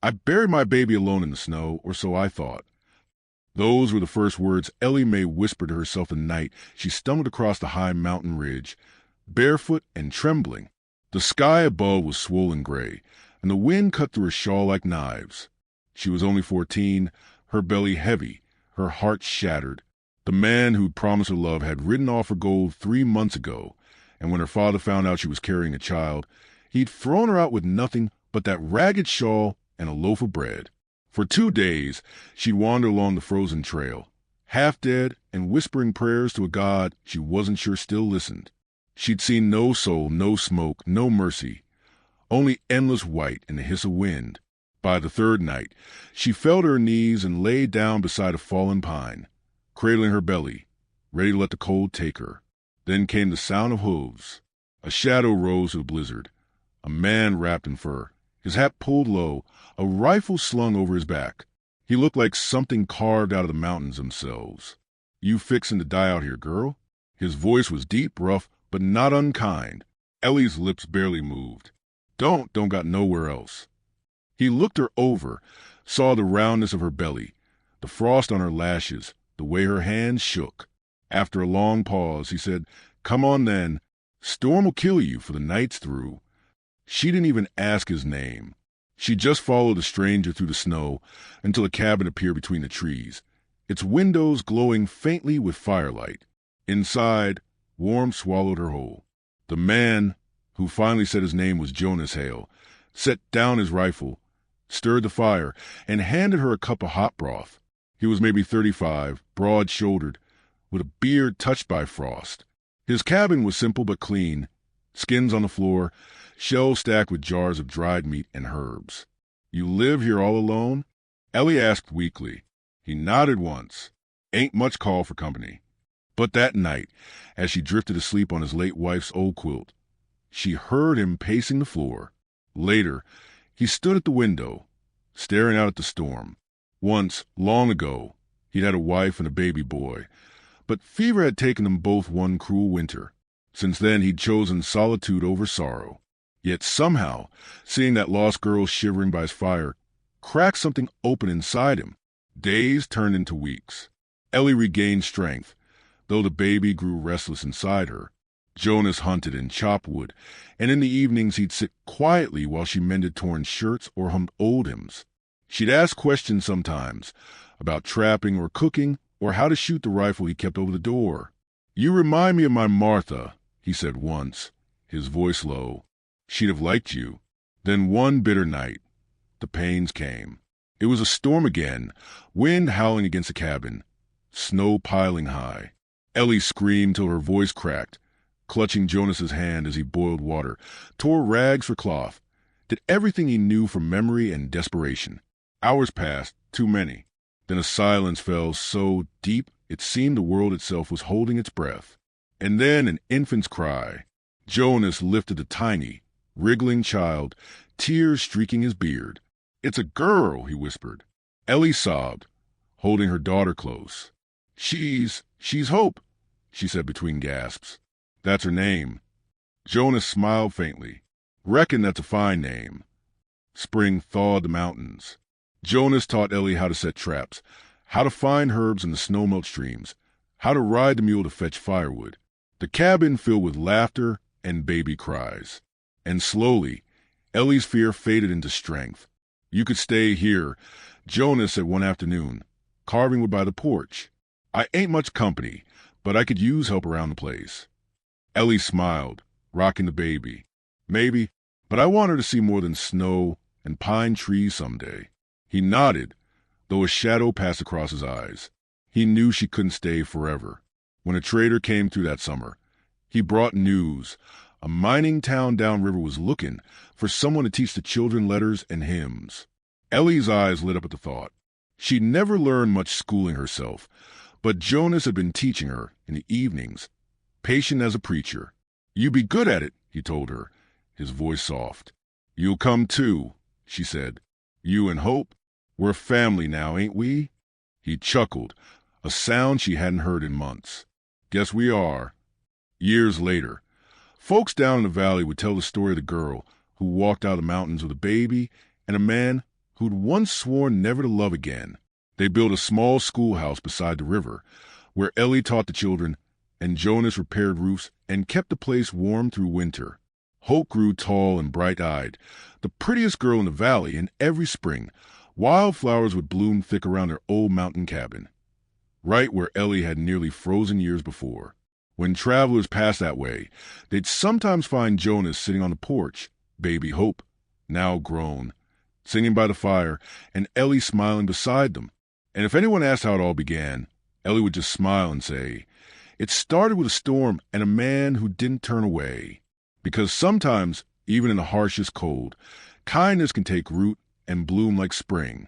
I buried my baby alone in the snow, or so I thought. Those were the first words Ellie Mae whispered to herself the night she stumbled across the high mountain ridge, barefoot and trembling. The sky above was swollen gray, and the wind cut through her shawl like knives. She was only 14, her belly heavy, her heart shattered. The man who'd promised her love had ridden off for gold 3 months ago, and when her father found out she was carrying a child, he'd thrown her out with nothing but that ragged shawl and a loaf of bread. For 2 days, she'd wander along the frozen trail, half dead and whispering prayers to a God she wasn't sure still listened. She'd seen no soul, no smoke, no mercy, only endless white and the hiss of wind. By the 3rd night, she fell to her knees and lay down beside a fallen pine, cradling her belly, ready to let the cold take her. Then came the sound of hooves. A shadow rose to the blizzard. A man wrapped in fur, his hat pulled low, a rifle slung over his back. He looked like something carved out of the mountains themselves. "You fixin' to die out here, girl?" His voice was deep, rough, but not unkind. Ellie's lips barely moved. Don't got nowhere else." He looked her over, saw the roundness of her belly, the frost on her lashes, the way her hands shook. After a long pause, he said, "Come on then. Storm will kill you, for the night's through." She didn't even ask his name. She just followed the stranger through the snow until a cabin appeared between the trees, its windows glowing faintly with firelight. Inside, warmth swallowed her whole. The man, who finally said his name was Jonas Hale, set down his rifle, stirred the fire, and handed her a cup of hot broth. He was maybe 35, broad-shouldered, with a beard touched by frost. His cabin was simple but clean, skins on the floor, shelves stacked with jars of dried meat and herbs. "You live here all alone?" Ellie asked weakly. He nodded once. "Ain't much call for company." But that night, as she drifted asleep on his late wife's old quilt, she heard him pacing the floor. Later, he stood at the window, staring out at the storm. Once, long ago, he'd had a wife and a baby boy, but fever had taken them both one cruel winter. Since then, he'd chosen solitude over sorrow. Yet somehow, seeing that lost girl shivering by his fire cracked something open inside him. Days turned into weeks. Ellie regained strength, though the baby grew restless inside her. Jonas hunted and chopped wood, and in the evenings he'd sit quietly while she mended torn shirts or hummed old hymns. She'd ask questions sometimes, about trapping or cooking, or how to shoot the rifle he kept over the door. "You remind me of my Martha," he said once, his voice low. "She'd have liked you." Then one bitter night, the pains came. It was a storm again, wind howling against the cabin, snow piling high. Ellie screamed till her voice cracked, clutching Jonas's hand as he boiled water, tore rags for cloth, did everything he knew from memory and desperation. Hours passed, too many. Then a silence fell so deep it seemed the world itself was holding its breath. And then an infant's cry. Jonas lifted the tiny, wriggling child, tears streaking his beard. "It's a girl," he whispered. Ellie sobbed, holding her daughter close. She's Hope," she said between gasps. "That's her name." Jonas smiled faintly. "Reckon that's a fine name." Spring thawed the mountains. Jonas taught Ellie how to set traps, how to find herbs in the snow-melt streams, how to ride the mule to fetch firewood. The cabin filled with laughter and baby cries. And slowly, Ellie's fear faded into strength. "You could stay here," Jonas said one afternoon, carving wood by the porch. "I ain't much company, but I could use help around the place." Ellie smiled, rocking the baby. "Maybe, but I want her to see more than snow and pine trees someday." He nodded, though a shadow passed across his eyes. He knew she couldn't stay forever. When a trader came through that summer, he brought news. A mining town downriver was looking for someone to teach the children letters and hymns. Ellie's eyes lit up at the thought. She'd never learned much schooling herself, but Jonas had been teaching her in the evenings, patient as a preacher. "You be good at it," he told her, his voice soft. "You'll come too," she said. "You and Hope, we're family now, ain't we?" He chuckled, a sound she hadn't heard in months. "Guess we are." Years later, folks down in the valley would tell the story of the girl who walked out of the mountains with a baby and a man who'd once sworn never to love again. They built a small schoolhouse beside the river, where Ellie taught the children, and Jonas repaired roofs and kept the place warm through winter. Hope grew tall and bright-eyed, the prettiest girl in the valley, and every spring, wildflowers would bloom thick around their old mountain cabin, right where Ellie had nearly frozen years before. When travelers passed that way, they'd sometimes find Jonas sitting on the porch, baby Hope, now grown, singing by the fire, and Ellie smiling beside them. And if anyone asked how it all began, Ellie would just smile and say, "It started with a storm and a man who didn't turn away." Because sometimes, even in the harshest cold, kindness can take root and bloom like spring.